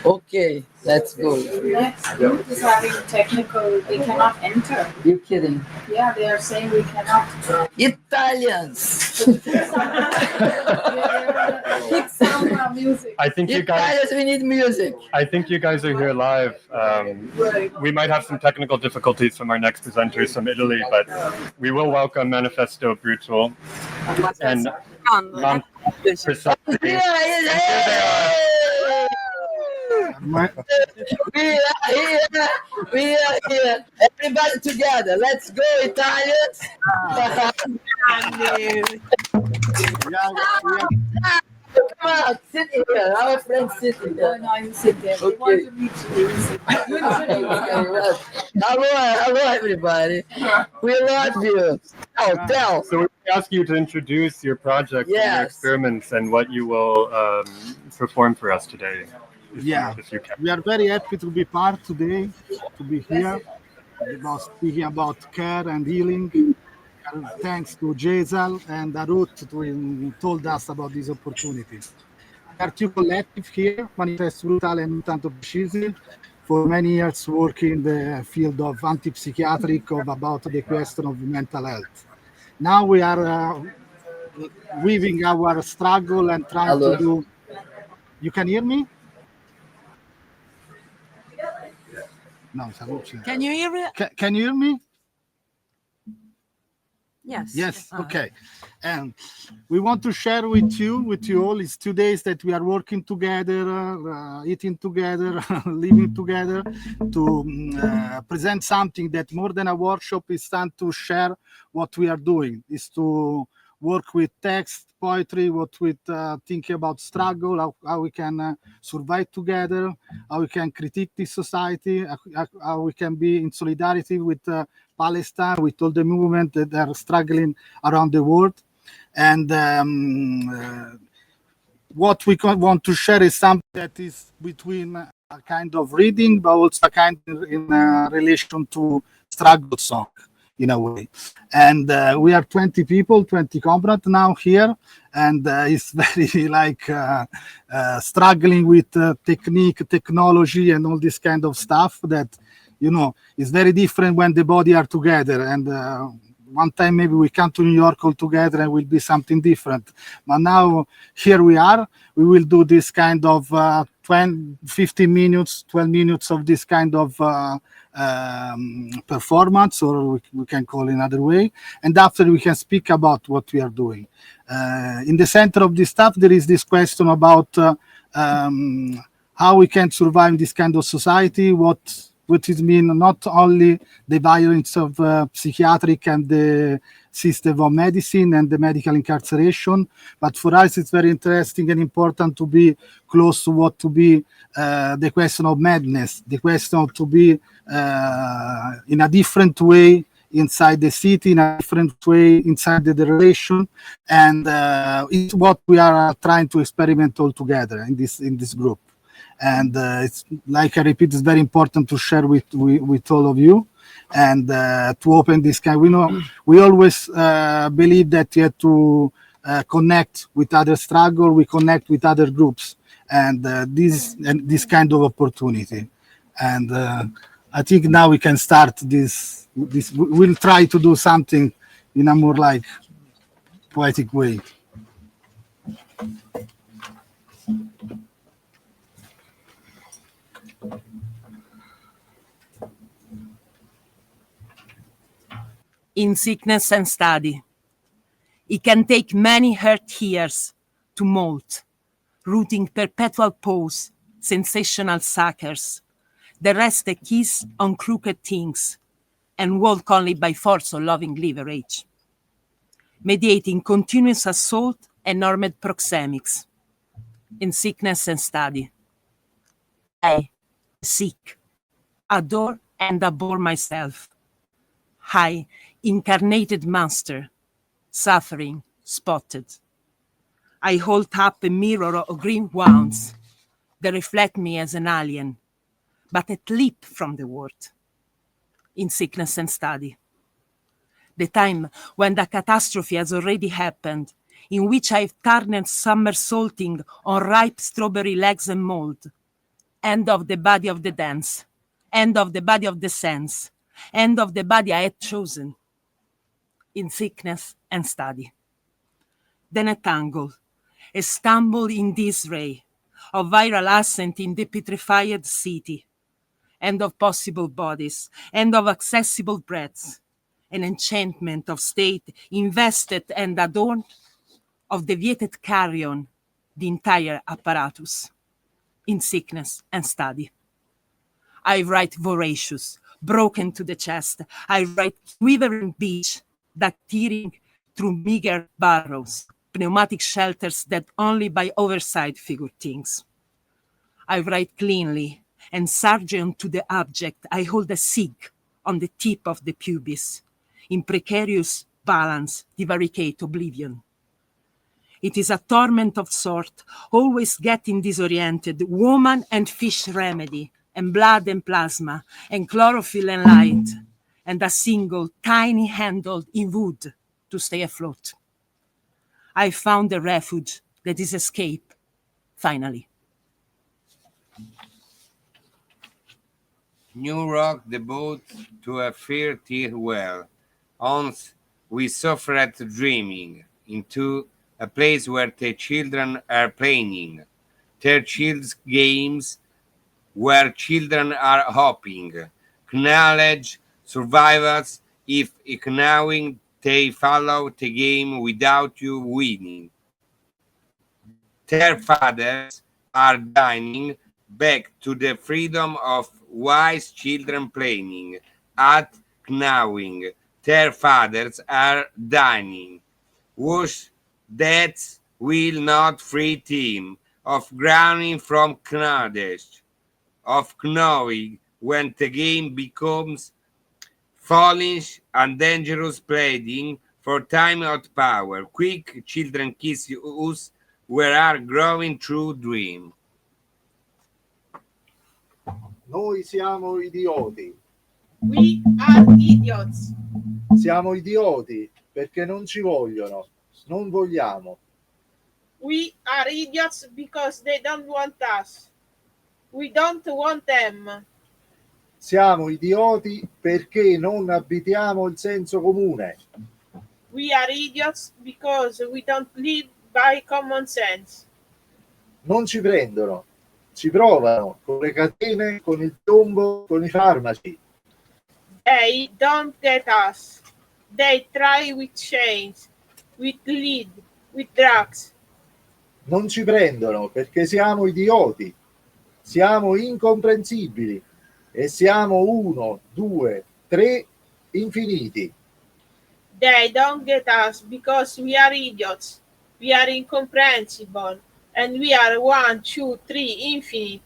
Okay, let's go. Next group is having technical, they cannot enter. You're kidding. Yeah, they are saying we cannot. Italians. Pick some music. I think you guys. Italians, we need music. I think you guys are here live. We might have some technical difficulties from our next presenters from Italy, but we will welcome Manifesto Brutal and Nontantoprecisi. We are here. We are here. Everybody together. Let's go, Italians. Come on, sit here. Our friends sitting here. No, you sit there. We want to meet you. Hello, everybody. We love you. Oh, tell. So we ask you to introduce your project and your experiments and what you will perform for us today. If you can. We are very happy to be part today, to be here, speaking about care and healing. And thanks to Jaisal and Arut who told us about this opportunity. We are two collective here, Manifesto Brutal and Nontantoprecisi, for many years working in the field of anti-psychiatric, about the question of mental health. Now we are weaving our struggle and trying to do. You can hear me? No, can you hear me? Can you hear me? Yes. Yes. Okay. And we want to share with you all. It's 2 days that we are working together, eating together, living together to present something that more than a workshop is time to share what we are doing. Is to work with text, poetry, what with thinking about struggle, how we can survive together, how we can critique this society, how we can be in solidarity with Palestine, with all the movements that are struggling around the world. And what we want to share is something that is between a kind of reading, but also a kind in relation to struggle song, in a way. And we are 20 people, 20 comrades now here, and it's very like struggling with technique, technology, and all this kind of stuff that, is very different when the body are together. And one time maybe we come to New York all together and will be something different. But now here we are. We will do this kind of 15 minutes, 12 minutes of this kind of performance, or we can call it another way. And after we can speak about what we are doing. In the center of this stuff, there is this question about how we can survive in this kind of society, what it means not only the violence of psychiatric and the system of medicine and the medical incarceration, but for us it's very interesting and important to be close to what to be the question of madness, the question of to be in a different way inside the city, in a different way inside the relation, and it's what we are trying to experiment all together in this group. And it's like I repeat, it's very important to share with all of you, and to open this kind. We always believe that you have to connect with other struggle, we connect with other groups, and this kind of opportunity. And I think now we can start this. We'll try to do something in a more like poetic way. In sickness and study, it can take many hurt years to mold, rooting perpetual pose, sensational suckers, that rest a kiss on crooked things, and walk only by force of loving leverage, mediating continuous assault and normed proxemics. In sickness and study, I, sick, adore and abhor myself. I, incarnated monster, suffering, spotted. I hold up a mirror of green wounds that reflect me as an alien, but at leap from the world. In sickness and study, the time when the catastrophe has already happened, in which I've turned somersaulting on ripe strawberry legs and mold, end of the body of the dance, end of the body of the sense, end of the body I had chosen, in sickness and study. Then a tangle, a stumble in this ray of viral ascent in the petrified city, end of possible bodies, end of accessible breaths, an enchantment of state invested and adorned of deviated carrion, the entire apparatus, in sickness and study. I write voracious, broken to the chest. I write quivering beach, that tearing through meager burrows, pneumatic shelters that only by oversight figure things. I write cleanly, and sergeant to the object, I hold a sig on the tip of the pubis. In precarious balance, divaricate oblivion. It is a torment of sort, always getting disoriented, woman and fish remedy, and blood and plasma, and chlorophyll and light, and a single tiny handle in wood to stay afloat. I found a refuge that is escape, finally. New rock the boat to a fertile well. Once we suffered dreaming into a place where the children are playing, their child's games where children are hopping, knowledge survivors if knowing they follow the game without you winning. Their fathers are dying back to the freedom of wise children playing at knowing. Their fathers are dying, whose deaths will not free them of grounding from knowledge, of knowing when the game becomes foolish and dangerous playing for time out power. Quick, children kiss us, we are growing through dream. Noi siamo idioti. We are idiots. Siamo idioti perché non ci vogliono, non vogliamo. We are idiots because they don't want us. We don't want them. Siamo idioti perché non abitiamo il senso comune. We are idiots because we don't live by common sense. Non ci prendono, ci provano con le catene, con il piombo, con i farmaci. They don't get us. They try with chains, with lead, with drugs. Non ci prendono perché siamo idioti, siamo incomprensibili e siamo 1, 2, 3 infiniti. They don't get us because we are idiots. We are incomprehensible. And we are 1, 2, 3 infinite.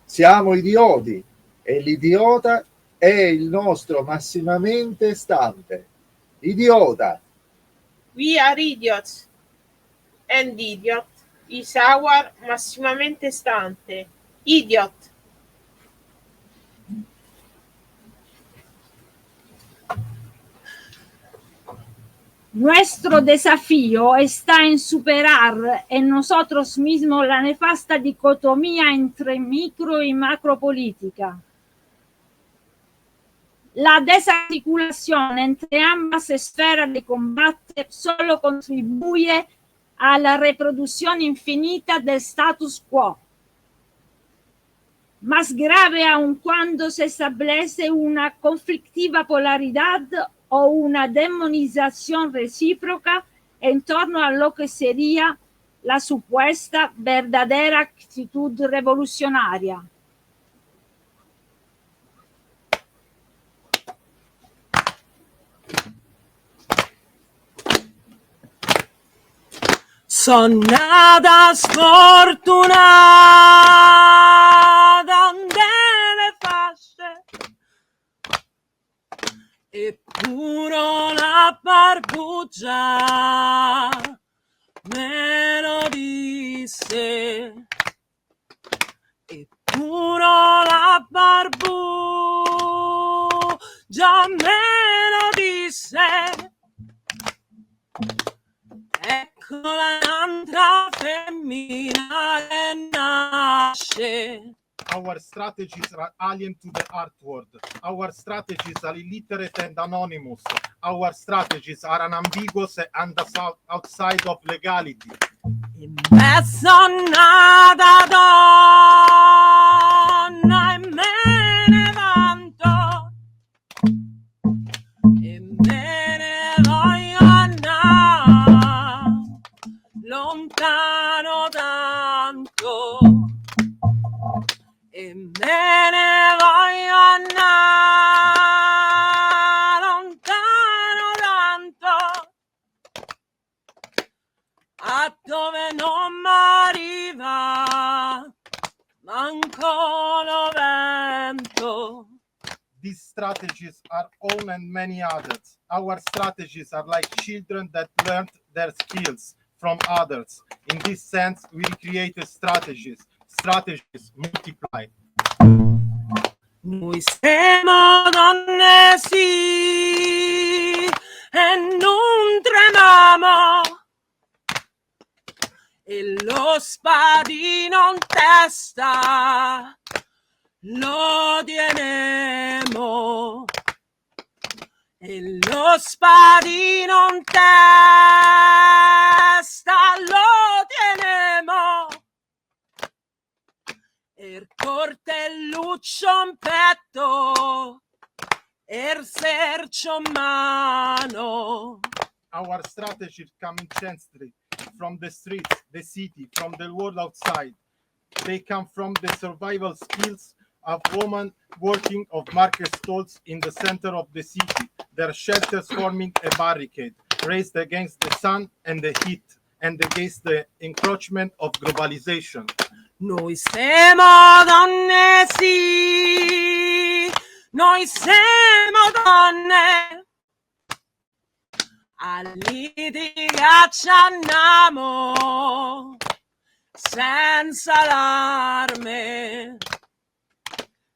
Siamo idioti e l'idiota è il nostro massimamente stante. Idiota. We are idiots. And idiot is our massimamente stante. Idiot. Nuestro desafío está en superar en nosotros mismos la nefasta dicotomía entre micro y macro política. La desarticulación entre ambas esferas de combate solo contribuye a la reproducción infinita del status quo. Más grave aún cuando se establece una conflictiva polaridad o una demonización recíproca en torno a lo que sería la supuesta verdadera actitud revolucionaria. Son nada sfortunata delle fasce, eppure la barbugia me lo disse, eppure la barbugia me lo disse. Eccola un'altra femmina che nasce Our strategies are alien to the art world. Our strategies are illiterate and anonymous. Our strategies are unambiguous and outside of legality. Impersonata donna e me ne vanto e me ne voglio andare lontano tanto e me ne voglio andare lontano tanto a dove non m'arriva manco lo vento. These strategies are own and many others. Our strategies are like children that learned their skills from others. In this sense, we created strategies. Strategies multiply. Noi siamo donne sì e non tremiamo e lo spadino in testa lo tienemo e lo spadino in testa lo tienemo e il coltelluccio in petto e il sercio in mano. Our strategies come instantly from the streets, the city, from the world outside. They come from the survival skills of women working of market stalls in the center of the city, their shelters forming a barricade, raised against the sun and the heat, and against the encroachment of globalization. Noi siamo donne, sì, noi siamo donne, a litigacci andiamo senza allarme,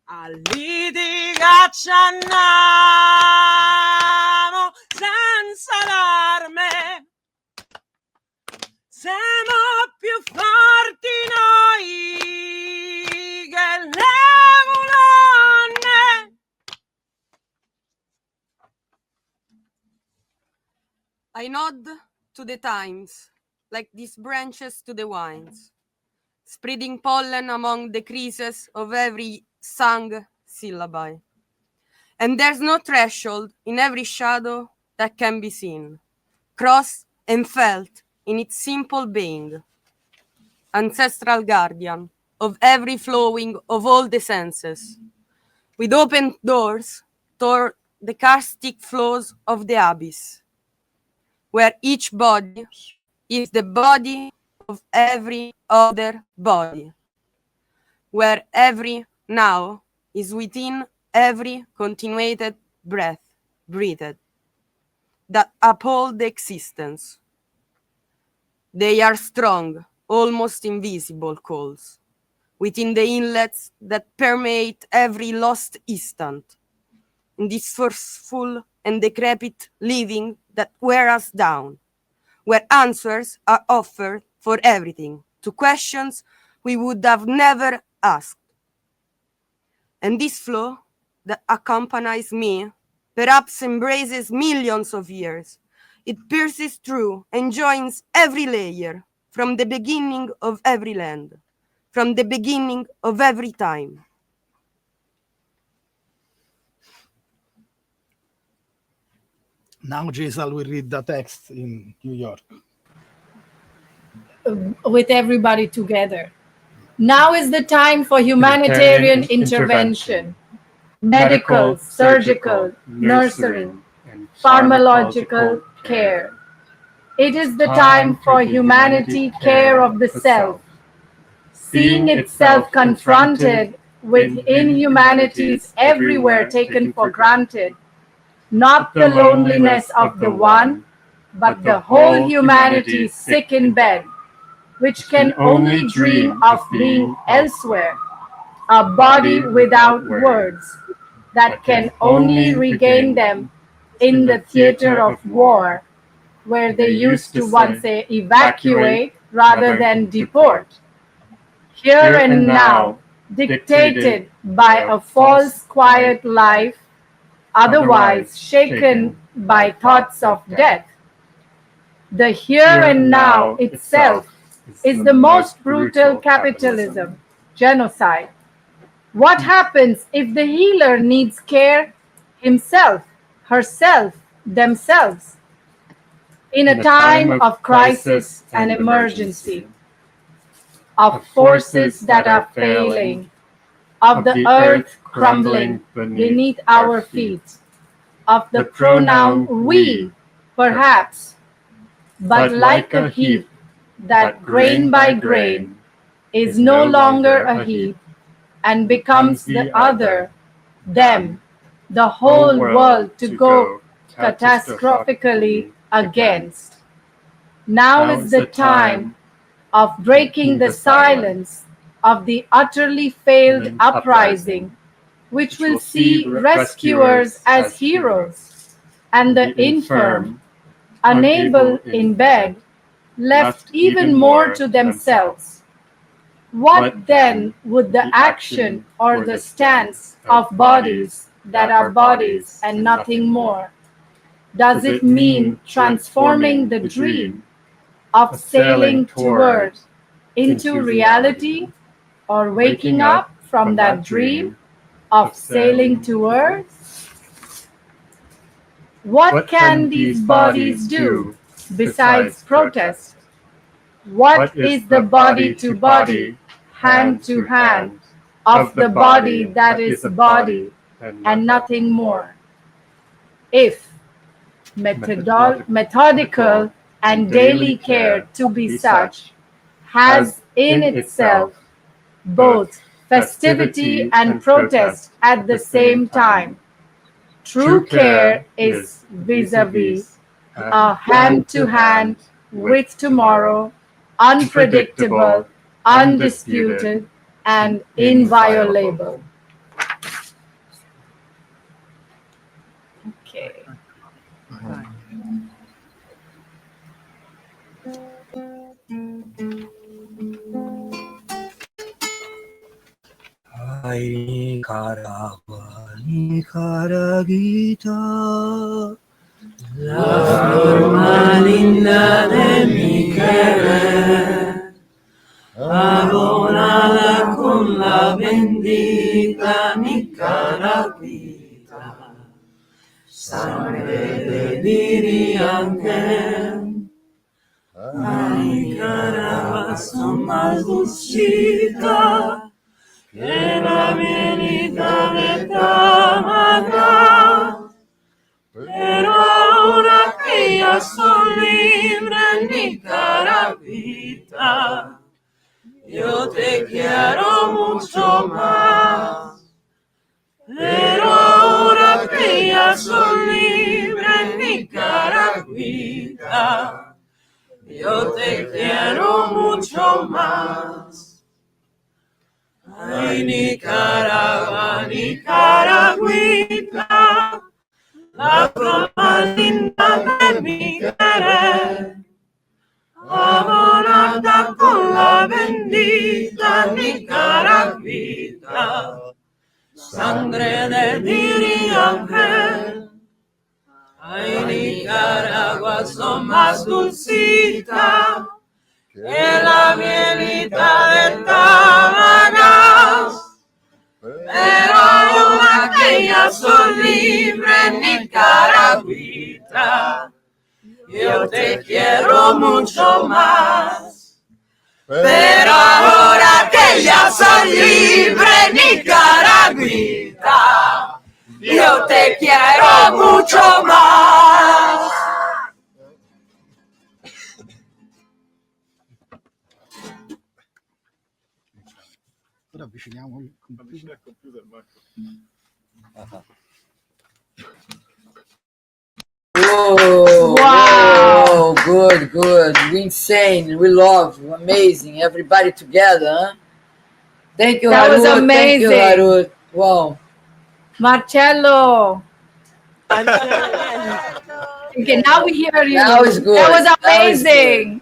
a litigacci andiamo senza allarme. Siamo più forti noi che le colonne. I nod to the times, like these branches to the vines, spreading pollen among the creases of every sung syllable. And there's no threshold in every shadow that can be seen, crossed and felt in its simple being, ancestral guardian of every flowing of all the senses, with open doors toward the caustic flows of the abyss, where each body is the body of every other body, where every now is within every continuated breath breathed, that uphold the existence. They are strong, almost invisible calls, within the inlets that permeate every lost instant, in this forceful and decrepit living that wear us down, where answers are offered for everything, to questions we would have never asked. And this flow that accompanies me perhaps embraces millions of years. It pierces through and joins every layer from the beginning of every land, from the beginning of every time. Now Giselle will read the text in New York. With everybody together. Now is the time for humanitarian intervention, medical, surgical, nursing, pharmacological care. It is the time for humanity care of the self, seeing itself confronted with inhumanities everywhere taken for granted, not the loneliness of the one, but the whole humanity sick in bed, which can only dream of being elsewhere, a body without words, that can only regain them in the theater of war, where they used to once say evacuate rather than deport. Here and now, dictated by a false quiet life, otherwise shaken by thoughts of death. The here and now itself is the most brutal capitalism, genocide. What happens if the healer needs care himself, herself, themselves? In a time of crisis and emergency, of forces that are failing, of the earth crumbling beneath our feet, of the pronoun we, perhaps, but like a heap that grain by grain is no longer a heap and becomes the other, them, the whole world to go catastrophically against. Now is the time of breaking the silence of the utterly failed uprising, which will see rescuers as heroes, and the infirm, unable in bed, left even more to themselves. What then would the action or the stance of bodies that are bodies and nothing more? Does it mean transforming the dream of sailing toward into reality, or waking up from that dream of sailing towards? What can these bodies do besides protest? What is the body to body, hand to hand, of the body that is body and nothing more? If methodical and daily care to be such has in itself both festivity and protest at the same time, true care is vis-a-vis, a hand-to-hand with tomorrow, unpredictable, undisputed, and inviolable. Okay. Ay, Nicaragua, Nicaraguita, la flor más linda de mi querer, adorada con la bendita Nicaraguita, sangre de Diriangel. Ay, Nicaragua, son más dulcita que la mielita de Tamagá, pero ahora que ya son libres, Nicaragüita, yo te quiero mucho más. Pero ahora que ya son libres, Nicaragüita, yo te quiero mucho más. Ay, Nicaragua, Nicaragüita, la flor más linda de mi querer, adorada con la bendita Nicaragüita, sangre de Diriangel. Ay, Nicaragua, son más dulcita que la mielita de Tamagá, pero ahora que ya son libres, Nicaragüita, yo te quiero mucho más. Pero ahora que ya son libres, Nicaragüita, yo te quiero mucho más. Ora avviciniamo il computer. Whoa, Wow. whoa, good, good. Insane. We love. Amazing. Everybody together, huh? Thank you, That was Harut. Thank you, amazing. Harut. Wow. Marcello. Okay, now we hear you. Now it's good. That was Now it's amazing.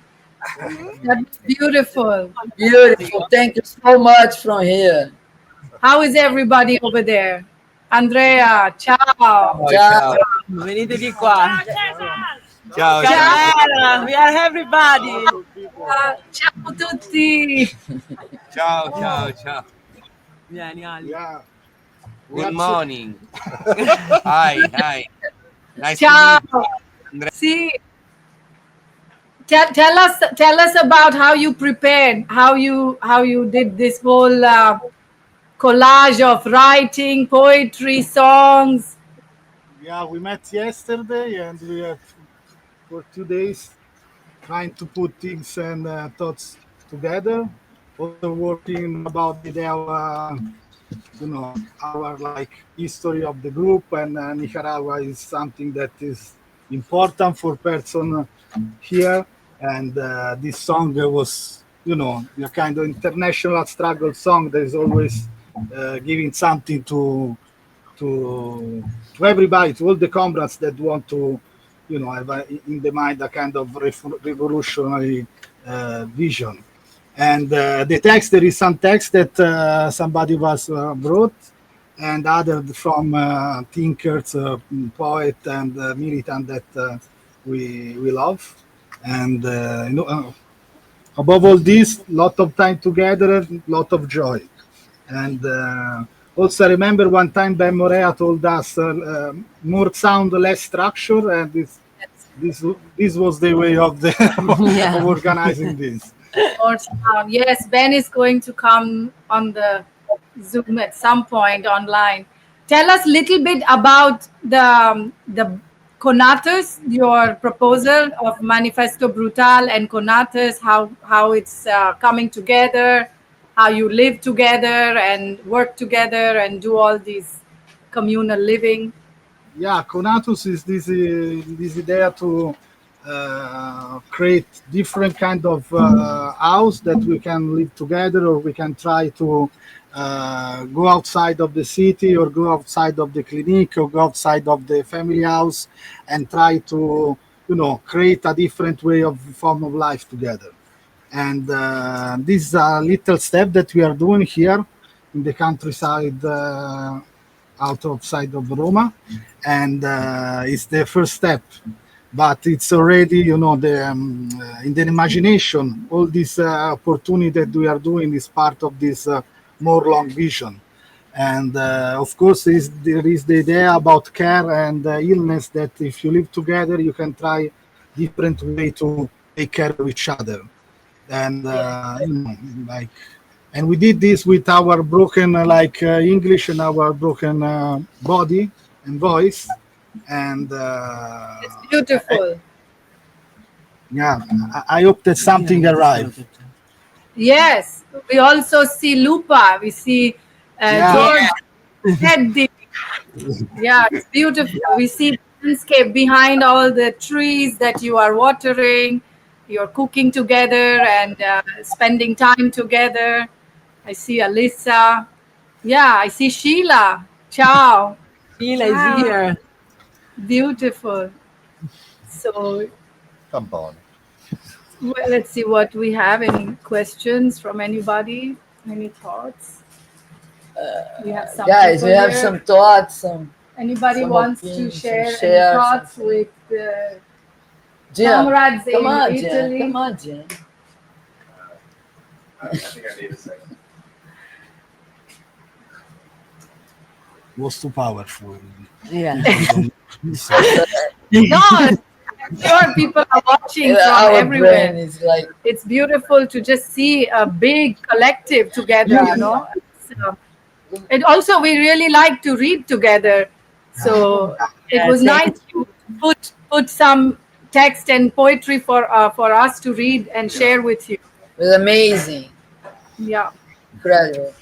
That was beautiful. Beautiful. Thank you so much from here. How is everybody over there? Andrea, ciao. Ciao. Venite di qua. Ciao, ciao. Ciao, we are everybody. Ciao tutti. Ciao, ciao, ciao. Vieni, Ali. Yeah. Good morning. Hi, hi. Nice Ciao. to meet you, Andrea. See, tell us about how you prepared, how you did this whole collage of writing, poetry, songs. Yeah, we met yesterday and we have for 2 days trying to put things and thoughts together. Also working about the idea of, our like history of the group, and Nicaragua is something that is important for person here. And this song was, a kind of international struggle song that is always giving something to everybody, to all the comrades that want to, have in the mind a kind of revolutionary vision. And the text, there is some text that somebody was wrote, and other from thinkers, poet, and militant that we love. And above all this, lot of time together, lot of joy. And also, I remember one time Ben Morea told us more sound, less structure, and this was the way of of organizing this. Or sound. Yes, Ben is going to come on the Zoom at some point online. Tell us a little bit about the CONATUS, your proposal of Manifesto Brutal and CONATUS, how it's coming together, how you live together and work together and do all these communal living. Yeah, CONATUS is this idea to create different kind of house that we can live together, or we can try to go outside of the city, or go outside of the clinic, or go outside of the family house, and try to create a different way of form of life together. And this is a little step that we are doing here in the countryside outside of Roma, and it's the first step. But it's already, in the imagination, all this opportunity that we are doing is part of this more long vision. And of course, there is the idea about care and illness, that if you live together, you can try different way to take care of each other. And and we did this with our broken English and our broken body and voice. And It's beautiful. I hope that something arrived. Yes, we also see Lupa. We see George Hedva. Yeah, it's beautiful. We see the landscape behind all the trees that you are watering. You're cooking together and spending time together. I see Alyssa. Yeah, I see Sheila. Ciao. Sheila is here. Beautiful. So, Tampone. well, let's see what we have. Any questions from anybody? Any thoughts? We have some Guys, we people have here. some thoughts. Anybody some wants to opinions, share some any shares, thoughts something. with Jim, comrades come on, in Jim. Italy? Come on, Jim. I think I need a second. Was too powerful. Yeah. No, I'm sure people are watching from Our everywhere. brain is like, It's beautiful to just see a big collective together, and also we really like to read together. So it was nice to put some text and poetry for us to read and share with you. it was amazing. Yeah. Incredible.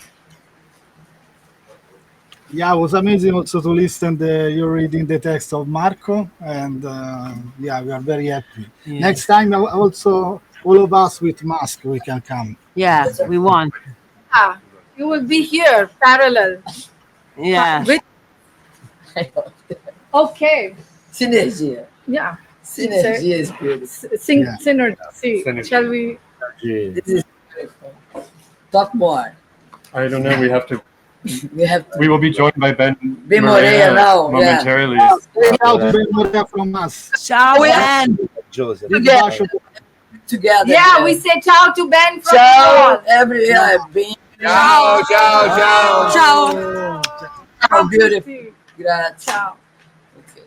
Yeah, it was amazing also to listen you reading the text of Marco, and we are very happy. Yeah. Next time, also all of us with mask, we can come. Yeah, we want. Ah, you will be here parallel. Yeah. Okay. Synergia. Yeah. Synergia is good. Synergy. Shall we? Yeah. This is beautiful. Talk more. I don't know. We have to We will be joined by Ben Morea now, momentarily. Ciao to Ben Morea from us. Ciao, Ben. Together. Yeah, we say ciao to Ben from Ciao, all. Ben. Ciao, ciao, ciao. Ciao. Ciao, beautiful. Grazie. Ciao.